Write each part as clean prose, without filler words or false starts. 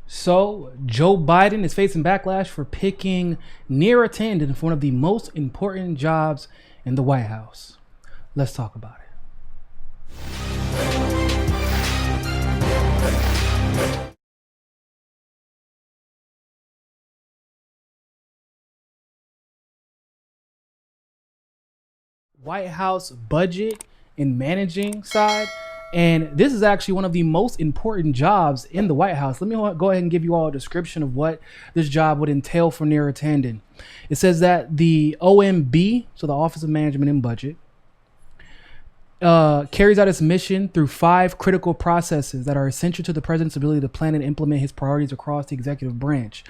So, Joe Biden is facing backlash for picking Neera Tanden for one of the most important jobs in the White House. Let's talk about it. White House budget and managing side. And this is actually one of the most important jobs in the White House. Let me go ahead and give you all a description of what this job would entail for Neera Tanden. It says that the OMB, so the Office of Management and Budget, carries out its mission through 5 critical processes that are essential to the president's ability to plan and implement his priorities across the executive branch: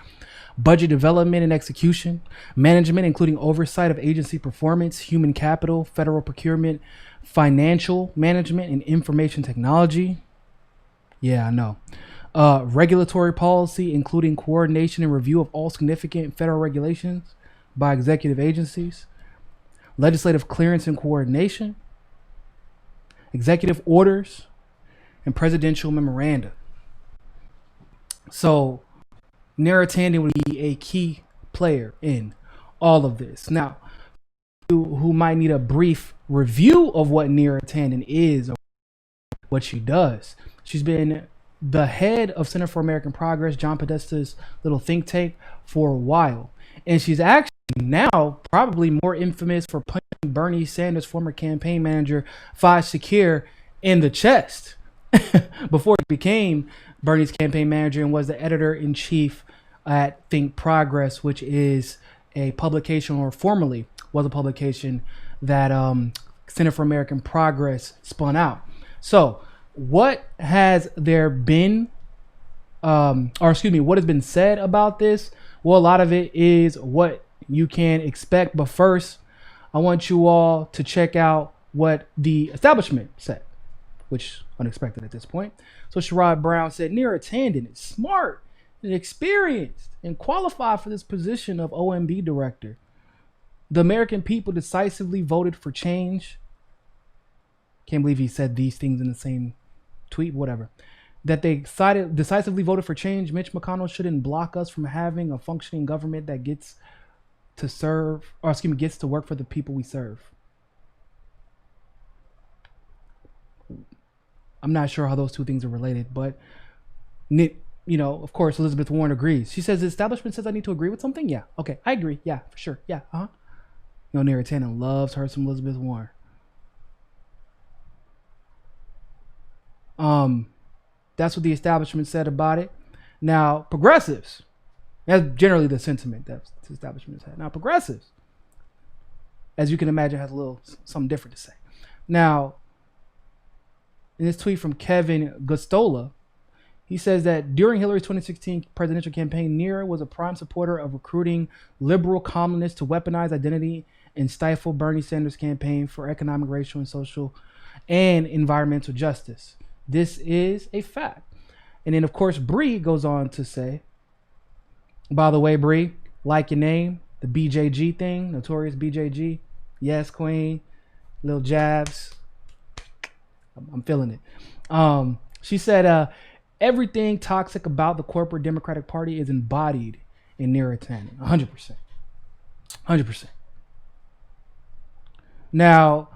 budget development and execution, management, including oversight of agency performance, human capital, federal procurement, financial management, and information technology. Yeah, I know. Regulatory policy, including coordination and review of all significant federal regulations by executive agencies, legislative clearance and coordination, executive orders, and presidential memoranda. So Neera Tanden would be a key player in all of this. Now, who might need a brief review of what Neera Tanden is or what she does. She's been the head of Center for American Progress, John Podesta's little think tank, for a while. And she's actually now probably more infamous for punching Bernie Sanders' former campaign manager, Faiz Shakir, in the chest before he became Bernie's campaign manager and was the editor-in-chief at Think Progress, which is a publication, or formerly was a publication, that Center for American Progress spun out. So what has there been, what has been said about this? Well, a lot of it is what you can expect. But first, I want you all to check out what the establishment said, which unexpected at this point. So Sherrod Brown said, Neera Tanden is smart and experienced and qualified for this position of OMB director. The American people decisively voted for change. Can't believe he said these things in the same tweet, whatever. That they decisively voted for change. Mitch McConnell shouldn't block us from having a functioning government that gets to work for the people we serve. I'm not sure how those two things are related, but of course, Elizabeth Warren agrees. She says the establishment says I need to agree with something. Yeah, okay, I agree. Yeah, for sure. Yeah, Neera Tanden loves her some Elizabeth Warren. That's what the establishment said about it. Now, progressives, that's generally the sentiment that the establishment has had. Now, progressives, as you can imagine, has a little something different to say. Now, in this tweet from Kevin Gustola, he says that during Hillary's 2016 presidential campaign, Neera was a prime supporter of recruiting liberal columnists to weaponize identity and stifle Bernie Sanders' campaign for economic, racial, and social and environmental justice. This is a fact. And then, of course, Bree goes on to say, by the way, Bree, like your name, the BJG thing, Notorious BJG. Yes, queen. Little jabs. I'm feeling it. She said, everything toxic about the corporate Democratic Party is embodied in Neera Tanden. 100%. 100%. Now,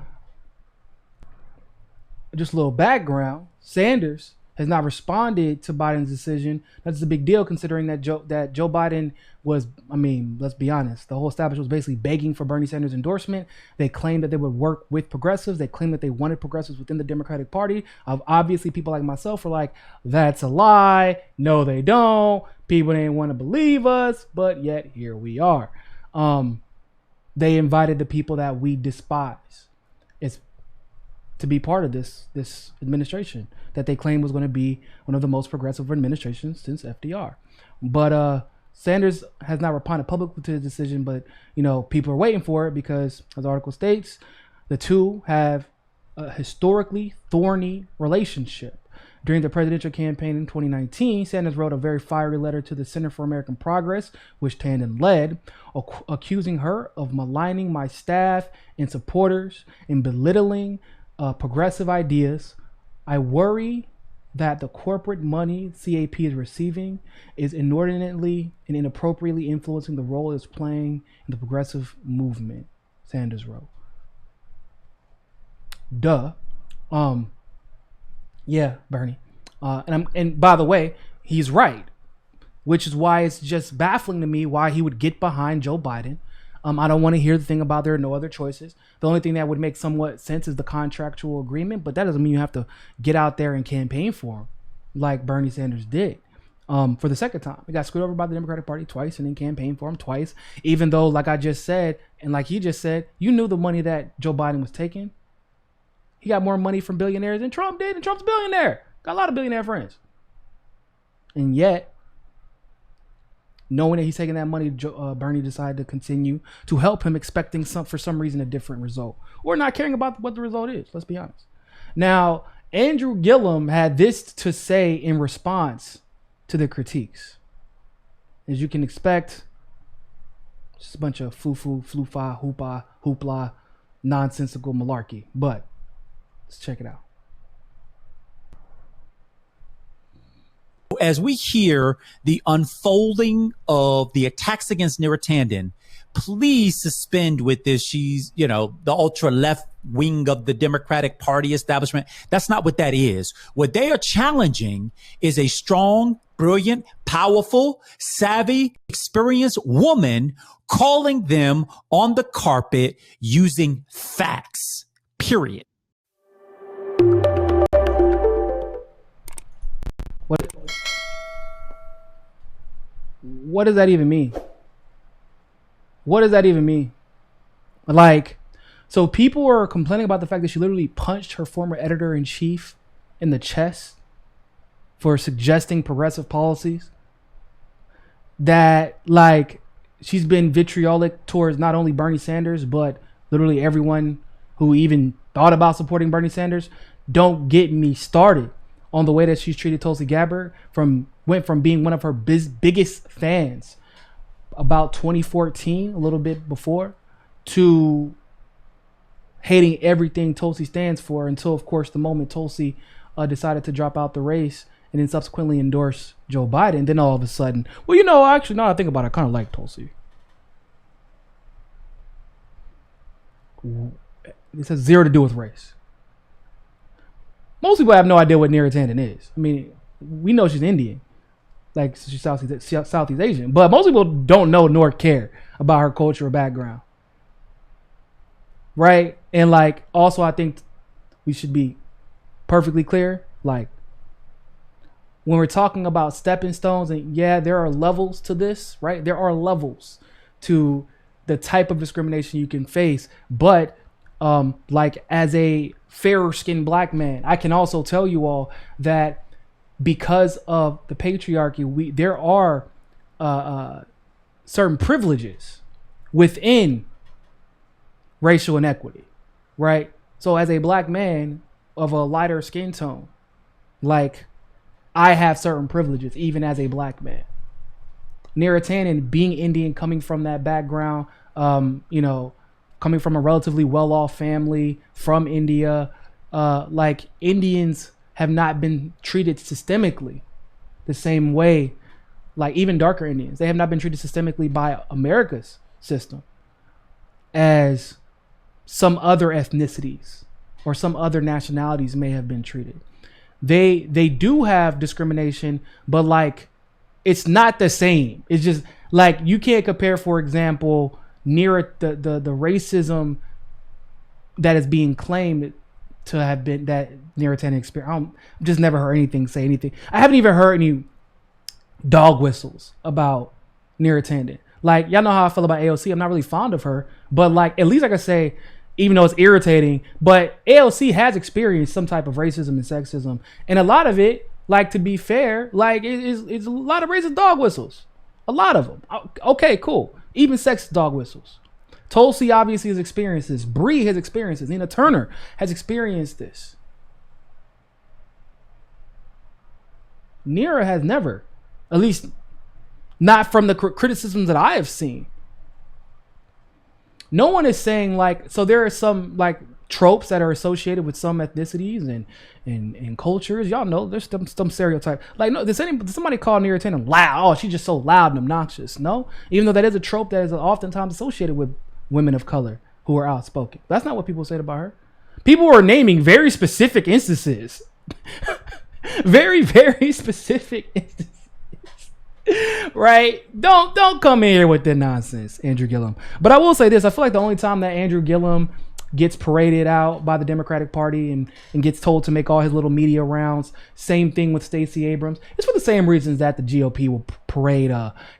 just a little background. Sanders has not responded to Biden's decision. That's a big deal considering that Joe Biden was, let's be honest, the whole establishment was basically begging for Bernie Sanders' endorsement. They claimed that they would work with progressives. They claimed that they wanted progressives within the Democratic Party. Obviously, people like myself were like, that's a lie. No, they don't. People didn't want to believe us, but yet here we are. They invited the people that we despise to be part of this administration that they claim was going to be one of the most progressive administrations since FDR. But Sanders has not responded publicly to the decision, but people are waiting for it because, as the article states, the two have a historically thorny relationship. During the presidential campaign in 2019, Sanders wrote a very fiery letter to the Center for American Progress, which Tanden led, accusing her of maligning my staff and supporters and belittling progressive ideas. I worry that the corporate money CAP is receiving is inordinately and inappropriately influencing the role it's playing in the progressive movement, Sanders wrote. Duh. Yeah, Bernie. And by the way, he's right, which is why it's just baffling to me why he would get behind Joe Biden. I don't want to hear the thing about there are no other choices. The only thing that would make somewhat sense is the contractual agreement, but that doesn't mean you have to get out there and campaign for him like Bernie Sanders did for the second time. He got screwed over by the Democratic Party twice and then campaigned for him twice, even though, like I just said, and like he just said, you knew the money that Joe Biden was taking. He got more money from billionaires than Trump did, and Trump's a billionaire. Got a lot of billionaire friends. And yet, knowing that he's taking that money, Bernie decided to continue to help him, expecting for some reason a different result, or not caring about what the result is. Let's be honest. Now, Andrew Gillum had this to say in response to the critiques. As you can expect, just a bunch of foo-foo, flufa, hoopla, nonsensical malarkey. But let's check it out. As we hear the unfolding of the attacks against Neera Tanden, please suspend with this. She's, the ultra left wing of the Democratic Party establishment. That's not what that is. What they are challenging is a strong, brilliant, powerful, savvy, experienced woman calling them on the carpet using facts, period. What does that even mean? What does that even mean? Like, so people are complaining about the fact that she literally punched her former editor-in-chief in the chest for suggesting progressive policies. That, like, she's been vitriolic towards not only Bernie Sanders, but literally everyone who even thought about supporting Bernie Sanders. Don't get me started on the way that she's treated Tulsi Gabbard. Went from being one of her biggest fans about 2014, a little bit before, to hating everything Tulsi stands for until, of course, the moment Tulsi decided to drop out the race and then subsequently endorse Joe Biden. Then all of a sudden, actually, now I think about it, I kind of like Tulsi. This has zero to do with race. Most people have no idea what Neera Tanden is. I mean, we know she's Indian. Like, she's Southeast Asian. But most people don't know nor care about her culture or background. Right? And, like, also I think we should be perfectly clear. Like, when we're talking about stepping stones, and yeah, there are levels to this, right? There are levels to the type of discrimination you can face. But, like, as a fairer skinned black man, I can also tell you all that because of the patriarchy, there are certain privileges within racial inequity, right? So as a black man of a lighter skin tone, like, I have certain privileges even as a black man. Neera Tanden, being Indian, coming from that background, coming from a relatively well-off family from India, like, Indians have not been treated systemically the same way, like even darker Indians. They have not been treated systemically by America's system as some other ethnicities or some other nationalities may have been treated. They do have discrimination, but, like, it's not the same. It's just, like, you can't compare, for example, the racism that is being claimed to have been that Neera Tanden experience. I've just never heard anything say anything. I haven't even heard any dog whistles about Neera Tanden. Like, y'all know how I feel about AOC. I'm not really fond of her, but, like, at least I can say, even though it's irritating, but AOC has experienced some type of racism and sexism, and a lot of it, like, to be fair, like, it's a lot of racist dog whistles. A lot of them. Okay, cool. Even sexist dog whistles. Tulsi obviously has experienced this. Bree has experienced this. Nina Turner has experienced this. Neera has never, at least not from the criticisms that I have seen. No one is saying, like, so there are some, like, tropes that are associated with some ethnicities and cultures. Y'all know there's some stereotype. Like, no, did somebody call Neera Tanden loud? Oh, she's just so loud and obnoxious. No, even though that is a trope that is oftentimes associated with women of color who are outspoken. That's not what people said about her. People were naming very specific instances. Very, very specific instances. Right? Don't come in here with that nonsense, Andrew Gillum. But I will say this. I feel like the only time that Andrew Gillum gets paraded out by the Democratic Party and gets told to make all his little media rounds, same thing with Stacey Abrams. It's for the same reasons that the GOP will parade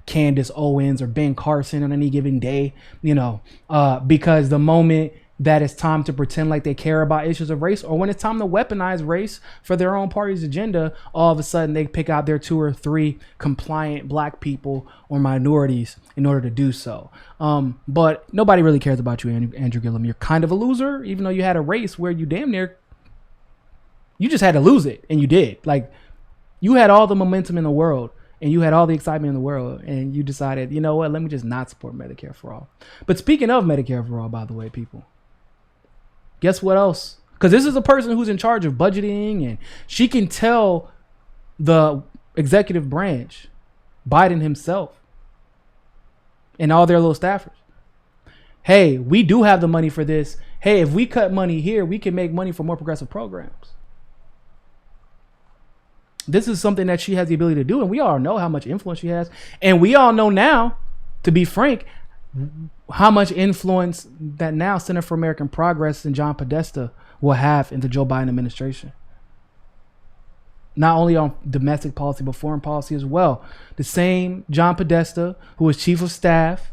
Candace Owens or Ben Carson on any given day, because the moment that it's time to pretend like they care about issues of race, or when it's time to weaponize race for their own party's agenda, all of a sudden they pick out their 2 or 3 compliant black people or minorities in order to do so. But nobody really cares about you, Andrew Gillum. You're kind of a loser, even though you had a race where you just had to lose it, and you did. Like, you had all the momentum in the world, and you had all the excitement in the world, and you decided, you know what, let me just not support Medicare for all. But speaking of Medicare for all, by the way, people, guess what else? Because this is a person who's in charge of budgeting, and she can tell the executive branch, Biden himself, and all their little staffers, hey, we do have the money for this. Hey, if we cut money here, we can make money for more progressive programs. This is something that she has the ability to do, and we all know how much influence she has. And we all know now, to be frank, how much influence that now Center for American Progress and John Podesta will have in the Joe Biden administration. Not only on domestic policy, but foreign policy as well. The same John Podesta who was chief of staff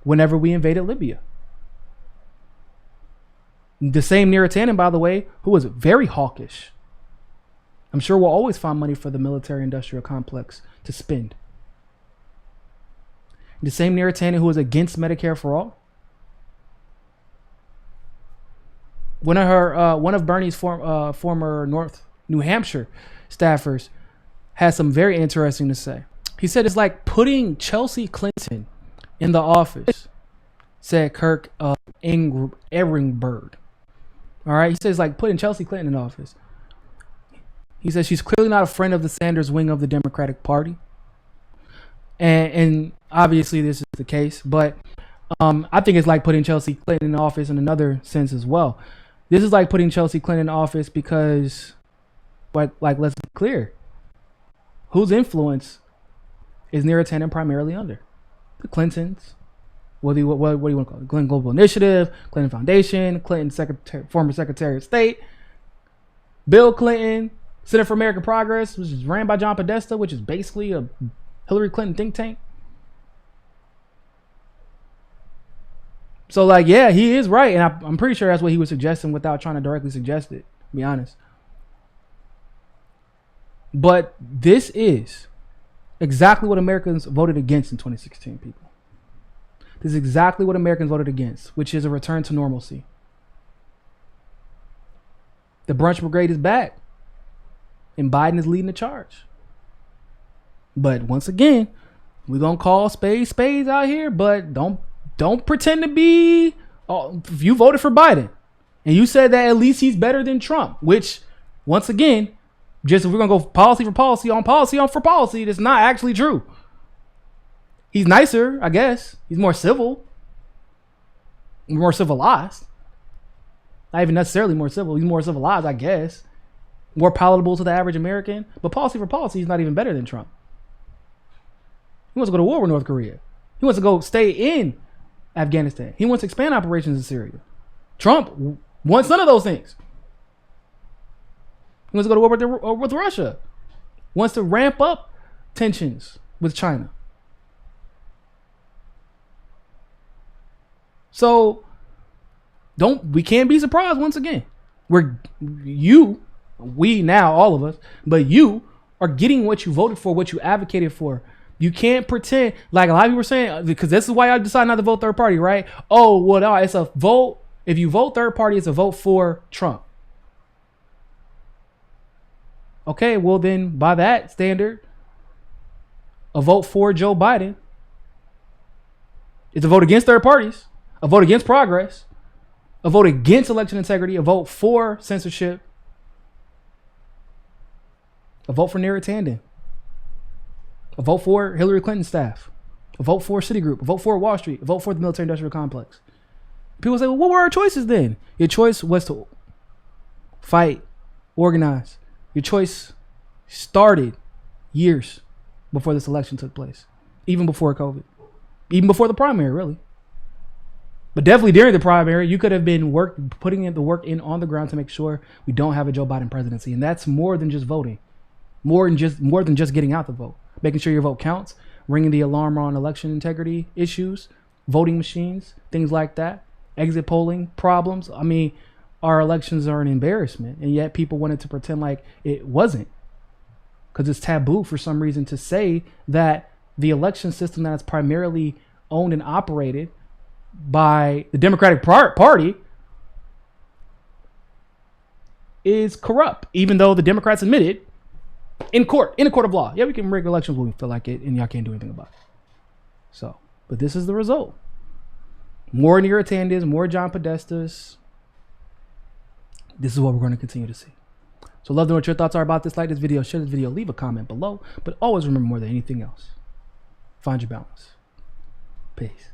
whenever we invaded Libya. The same Neera Tanden, by the way, who was very hawkish. I'm sure we'll always find money for the military-industrial complex to spend. The same Neera Tanden who was against Medicare for all. One of Bernie's former New Hampshire staffers has some very interesting to say. He said it's like putting Chelsea Clinton in the office, said Kirk Ehrenberg. All right, he says like putting Chelsea Clinton in office. He says she's clearly not a friend of the Sanders wing of the Democratic Party. And obviously this is the case, but I think it's like putting Chelsea Clinton in office in another sense as well. This is like putting Chelsea Clinton in office because, like let's be clear, whose influence is Neera Tanden primarily under? The Clintons. What do you want to call it? Clinton Global Initiative, Clinton Foundation, Clinton former Secretary of State, Bill Clinton, Center for American Progress, which is ran by John Podesta, which is basically a Hillary Clinton think tank. So, like, yeah, he is right. And I'm pretty sure that's what he was suggesting without trying to directly suggest it, to be honest. But this is exactly what Americans voted against in 2016, people. This is exactly what Americans voted against, which is a return to normalcy. The brunch brigade is back, and Biden is leading the charge. But once again, we're going to call spades out here, but don't pretend to be, if you voted for Biden and you said that at least he's better than Trump, which once again, just if we're going to go policy for policy, that's not actually true. He's nicer, I guess. He's more civil, more civilized. Not even necessarily more civil. He's more civilized, I guess. More palatable to the average American. But policy for policy, he's not even better than Trump. He wants to go to war with North Korea. He wants to go stay in Afghanistan. He wants to expand operations in Syria. Trump wants none of those things. He wants to go to war with Russia. Wants to ramp up tensions with China. So we can't be surprised once again. We now, all of us, but you are getting what you voted for, what you advocated for. You can't pretend like a lot of people were saying, because this is why I decided not to vote third party, right? Oh, well, no, it's a vote. If you vote third party, it's a vote for Trump. Okay, well then by that standard, a vote for Joe Biden is a vote against third parties, a vote against progress, a vote against election integrity, a vote for censorship, a vote for Neera Tanden, a vote for Hillary Clinton's staff, a vote for Citigroup, a vote for Wall Street, a vote for the military-industrial complex. People say, well, what were our choices then? Your choice was to fight, organize. Your choice started years before this election took place, even before COVID, even before the primary, really. But definitely during the primary, you could have been putting in the work in on the ground to make sure we don't have a Joe Biden presidency. And that's more than just voting, more than just getting out the vote, making sure your vote counts, ringing the alarm on election integrity issues, voting machines, things like that, exit polling problems. I mean, our elections are an embarrassment, and yet people wanted to pretend like it wasn't, because it's taboo for some reason to say that the election system that is primarily owned and operated by the Democratic Party is corrupt, even though the Democrats admitted in a court of law. Yeah, we can rig elections when we feel like it, and y'all can't do anything about it. So, but this is the result. More Neera Tandens, more John Podestas. This is what we're going to continue to see. So love to know what your thoughts are about this. Like this video, share this video, leave a comment below. But always remember, more than anything else, find your balance. Peace.